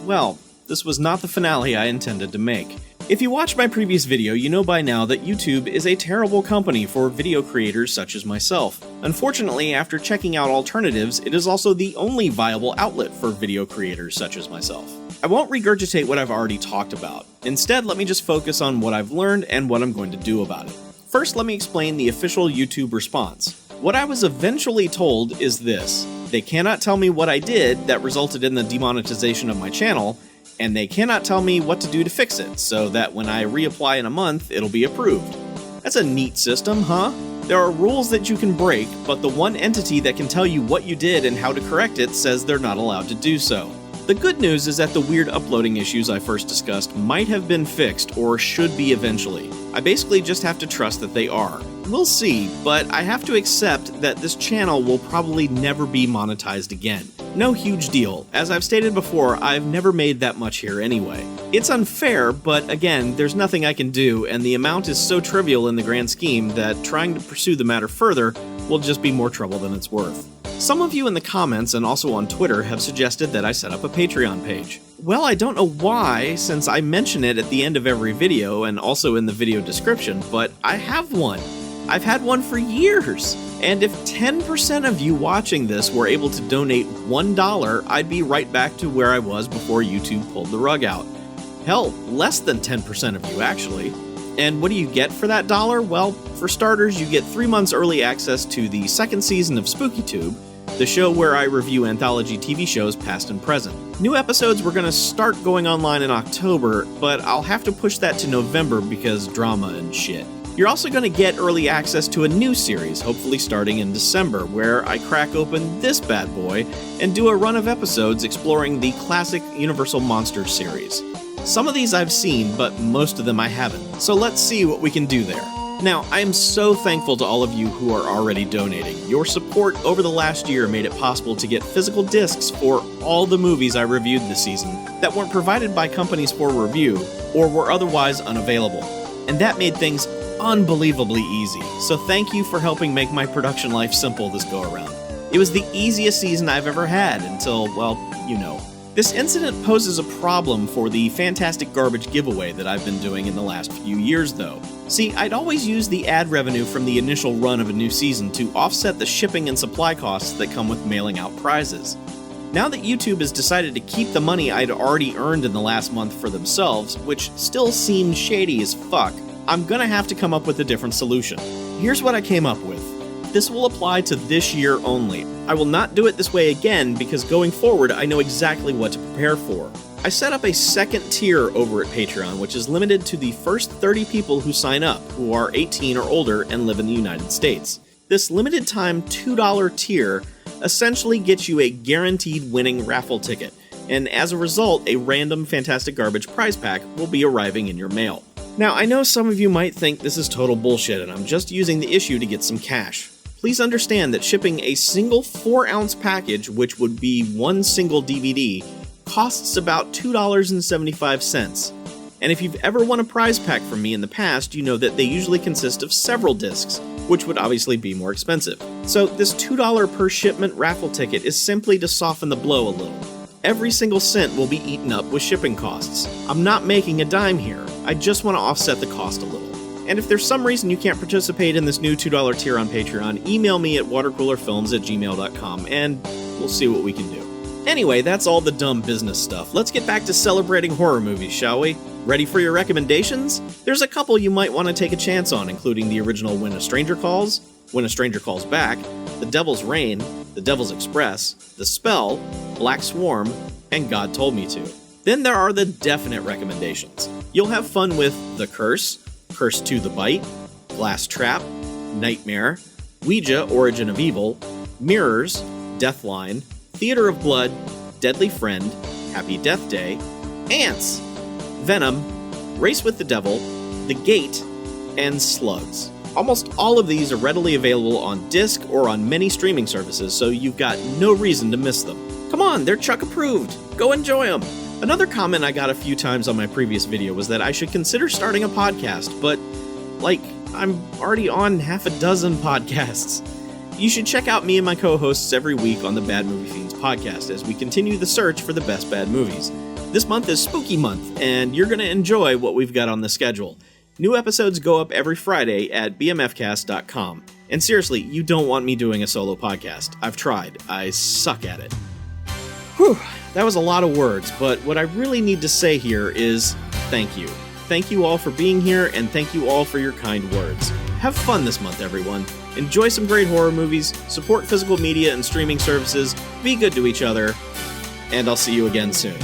well, this was not the finale I intended to make. If you watched my previous video, you know by now that YouTube is a terrible company for video creators such as myself. Unfortunately, after checking out alternatives, it is also the only viable outlet for video creators such as myself. I won't regurgitate what I've already talked about. Instead, let me just focus on what I've learned and what I'm going to do about it. First, let me explain the official YouTube response. What I was eventually told is this: they cannot tell me what I did that resulted in the demonetization of my channel, and they cannot tell me what to do to fix it, so that when I reapply in a month, it'll be approved. That's a neat system, huh? There are rules that you can break, but the one entity that can tell you what you did and how to correct it says they're not allowed to do so. The good news is that the weird uploading issues I first discussed might have been fixed, or should be eventually. I basically just have to trust that they are. We'll see, but I have to accept that this channel will probably never be monetized again. No huge deal. As I've stated before, I've never made that much here anyway. It's unfair, but again, there's nothing I can do, and the amount is so trivial in the grand scheme that trying to pursue the matter further will just be more trouble than it's worth. Some of you in the comments and also on Twitter have suggested that I set up a Patreon page. Well, I don't know why, since I mention it at the end of every video and also in the video description, but I have one. I've had one for years, and if 10% of you watching this were able to donate $1, I'd be right back to where I was before YouTube pulled the rug out. Hell, less than 10% of you, actually. And what do you get for that dollar? Well, for starters, you get 3 months early access to the second season of SpookyTube, the show where I review anthology TV shows past and present. New episodes were going to start going online in October, but I'll have to push that to November because drama and shit. You're also going to get early access to a new series, hopefully starting in December, where I crack open this bad boy and do a run of episodes exploring the classic Universal Monsters series. Some of these I've seen, but most of them I haven't, so let's see what we can do there. Now, I am so thankful to all of you who are already donating. Your support over the last year made it possible to get physical discs for all the movies I reviewed this season that weren't provided by companies for review or were otherwise unavailable. And that made things unbelievably easy, so thank you for helping make my production life simple this go-around. It was the easiest season I've ever had until, well, you know. This incident poses a problem for the Fantastic Garbage giveaway that I've been doing in the last few years, though. See, I'd always use the ad revenue from the initial run of a new season to offset the shipping and supply costs that come with mailing out prizes. Now that YouTube has decided to keep the money I'd already earned in the last month for themselves, which still seems shady as fuck, I'm gonna have to come up with a different solution. Here's what I came up with. This will apply to this year only. I will not do it this way again because going forward I know exactly what to prepare for. I set up a second tier over at Patreon, which is limited to the first 30 people who sign up, who are 18 or older and live in the United States. This limited time $2 tier essentially gets you a guaranteed winning raffle ticket, and as a result, a random Fantastic Garbage prize pack will be arriving in your mail. Now, I know some of you might think this is total bullshit and I'm just using the issue to get some cash. Please understand that shipping a single 4-ounce package, which would be one single DVD, costs about $2.75. And if you've ever won a prize pack from me in the past, you know that they usually consist of several discs, which would obviously be more expensive. So this $2 per shipment raffle ticket is simply to soften the blow a little. Every single cent will be eaten up with shipping costs. I'm not making a dime here, I just want to offset the cost a little. And if there's some reason you can't participate in this new $2 tier on Patreon, email me at watercoolerfilms@gmail.com and we'll see what we can do. Anyway, that's all the dumb business stuff. Let's get back to celebrating horror movies, shall we? Ready for your recommendations? There's a couple you might want to take a chance on, including the original When a Stranger Calls, When a Stranger Calls Back, The Devil's Reign, The Devil's Express, The Spell, Black Swarm, and God Told Me To. Then there are the definite recommendations. You'll have fun with The Curse, Curse 2 The Bite, Glass Trap, Nightmare, Ouija Origin of Evil, Mirrors, Deathline, Theater of Blood, Deadly Friend, Happy Death Day, Ants, Venom, Race with the Devil, The Gate, and Slugs. Almost all of these are readily available on disc or on many streaming services, so you've got no reason to miss them. Come on, they're Chuck approved. Go enjoy them. Another comment I got a few times on my previous video was that I should consider starting a podcast, but, I'm already on half a dozen podcasts. You should check out me and my co-hosts every week on the Bad Movie Fiends podcast as we continue the search for the best bad movies. This month is Spooky Month, and you're going to enjoy what we've got on the schedule. New episodes go up every Friday at bmfcast.com. And seriously, you don't want me doing a solo podcast. I've tried. I suck at it. Whew, that was a lot of words, but what I really need to say here is thank you. Thank you all for being here, and thank you all for your kind words. Have fun this month, everyone. Enjoy some great horror movies, support physical media and streaming services, be good to each other, and I'll see you again soon.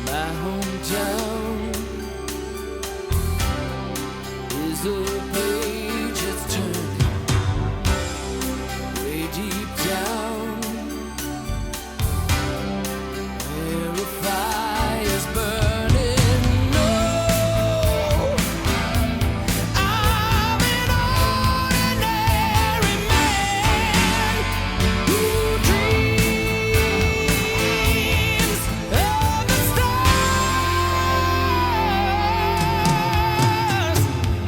My hometown is a page that's turned way deep down, where a fire's burning. No, I'm an ordinary man who dreams of the stars.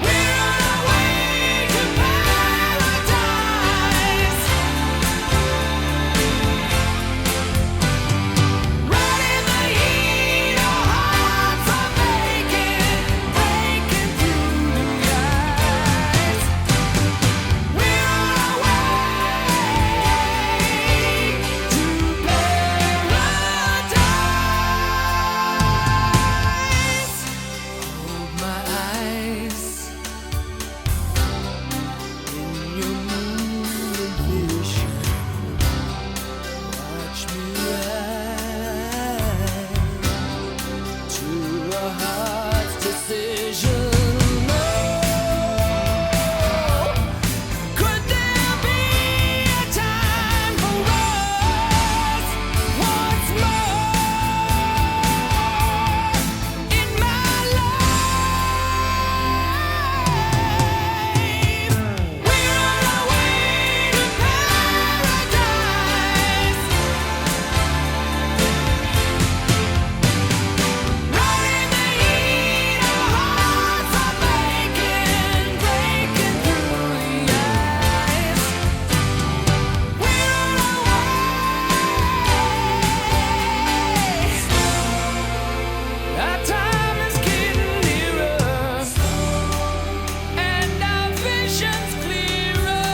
We're on our way to paradise, right in the heat. Our hearts are breaking through the ice. We're on our way to paradise. Hold my eyes in your moonlit vision. Watch me ride to a heart's decision. Oh, could there be a time for us once more in my life? We're on our way to paradise, right in the heat. Our hearts are breaking through the ice. We're on our way. Our time is getting nearer, and our vision's clearer.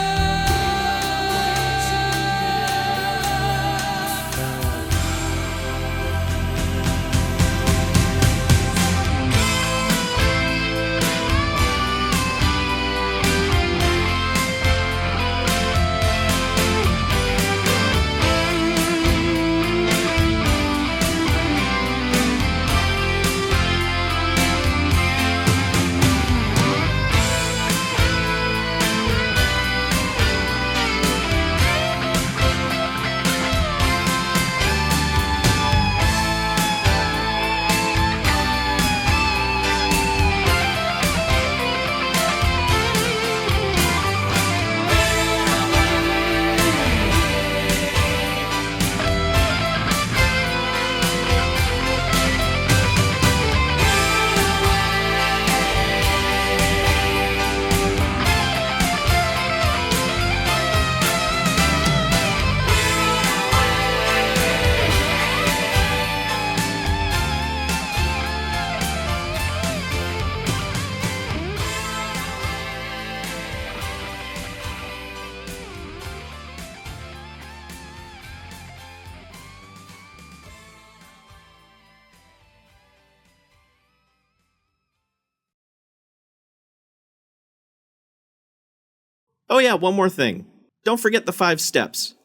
Oh yeah, one more thing. Don't forget the 5 steps.